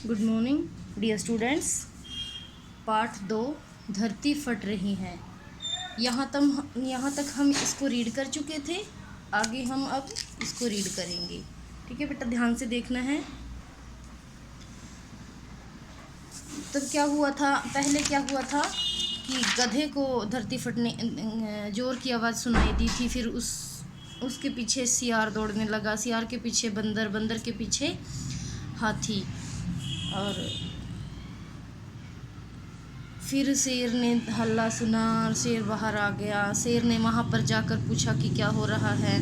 Good morning dear students. Part 2 धरती फट रही है। यहाँ तक हम इसको रीड कर चुके थे। आगे हम अब इसको रीड करेंगे। ठीक है बेटा, ध्यान से देखना है। तब क्या हुआ था, पहले क्या हुआ था कि गधे को धरती फटने जोर की आवाज़ सुनाई दी थी। फिर उसके पीछे सियार दौड़ने लगा, सियार के पीछे बंदर, बंदर के पीछे हाथी, और फिर शेर ने हल्ला सुना और शेर बाहर आ गया। शेर ने वहाँ पर जाकर पूछा कि क्या हो रहा है,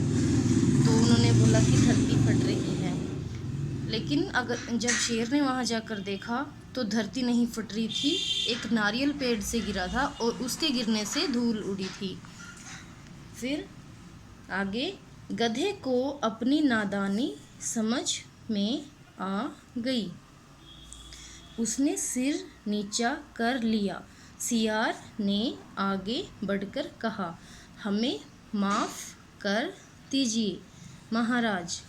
तो उन्होंने बोला कि धरती फट रही है। लेकिन जब शेर ने वहाँ जाकर देखा तो धरती नहीं फट रही थी, एक नारियल पेड़ से गिरा था और उसके गिरने से धूल उड़ी थी। फिर आगे, गधे को अपनी नादानी समझ में आ गई। उसने सिर नीचा कर लिया। सियार ने आगे बढ़कर कहा, हमें माफ़ कर दीजिए महाराज,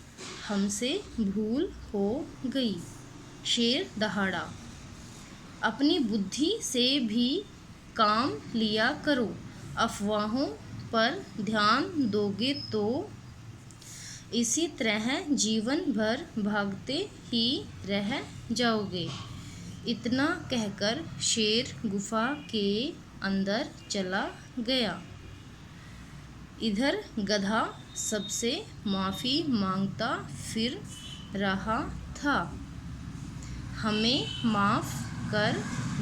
हमसे भूल हो गई। शेर दहाड़ा, अपनी बुद्धि से भी काम लिया करो, अफवाहों पर ध्यान दोगे तो इसी तरह जीवन भर भागते ही रह जाओगे। इतना कहकर शेर गुफा के अंदर चला गया। इधर गधा सबसे माफ़ी मांगता फिर रहा था, हमें माफ़ कर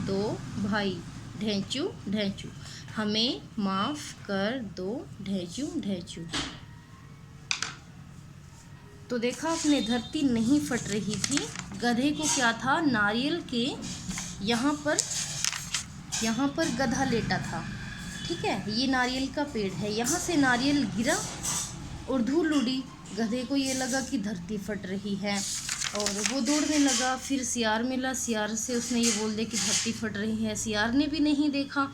दो भाई ढेंचू ढेंचू, हमें माफ़ कर दो ढेंचू ढेंचू। तो देखा आपने, धरती नहीं फट रही थी। गधे को क्या था, नारियल के यहाँ पर गधा लेटा था। ठीक है, ये नारियल का पेड़ है, यहाँ से नारियल गिरा और धूल उड़ी। गधे को ये लगा कि धरती फट रही है और वो दौड़ने लगा। फिर सियार मिला, सियार से उसने ये बोल दिया कि धरती फट रही है। सियार ने भी नहीं देखा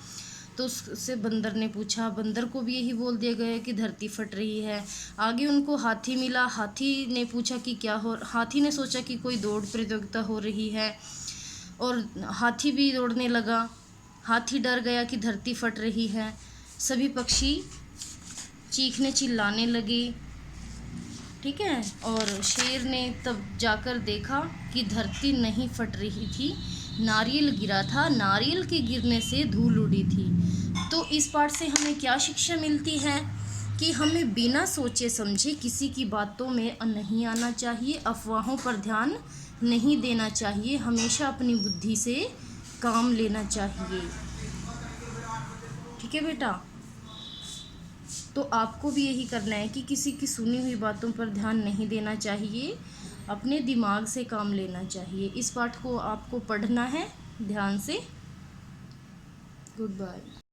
तो उससे बंदर ने पूछा, बंदर को भी यही बोल दिया गया कि धरती फट रही है। आगे उनको हाथी मिला, हाथी ने पूछा कि हाथी ने सोचा कि कोई दौड़ प्रतियोगिता हो रही है और हाथी भी दौड़ने लगा। हाथी डर गया कि धरती फट रही है। सभी पक्षी चीखने चिल्लाने लगे। ठीक है, और शेर ने तब जाकर देखा कि धरती नहीं फट रही थी, नारियल गिरा था, नारियल के गिरने से धूल उड़ी थी। तो इस पाठ से हमें क्या शिक्षा मिलती है कि हमें बिना सोचे समझे किसी की बातों में नहीं आना चाहिए, अफवाहों पर ध्यान नहीं देना चाहिए, हमेशा अपनी बुद्धि से काम लेना चाहिए। ठीक है बेटा, तो आपको भी यही करना है कि किसी की सुनी हुई बातों पर ध्यान नहीं देना चाहिए, अपने दिमाग से काम लेना चाहिए। इस पाठ को आपको पढ़ना है ध्यान से। Good bye.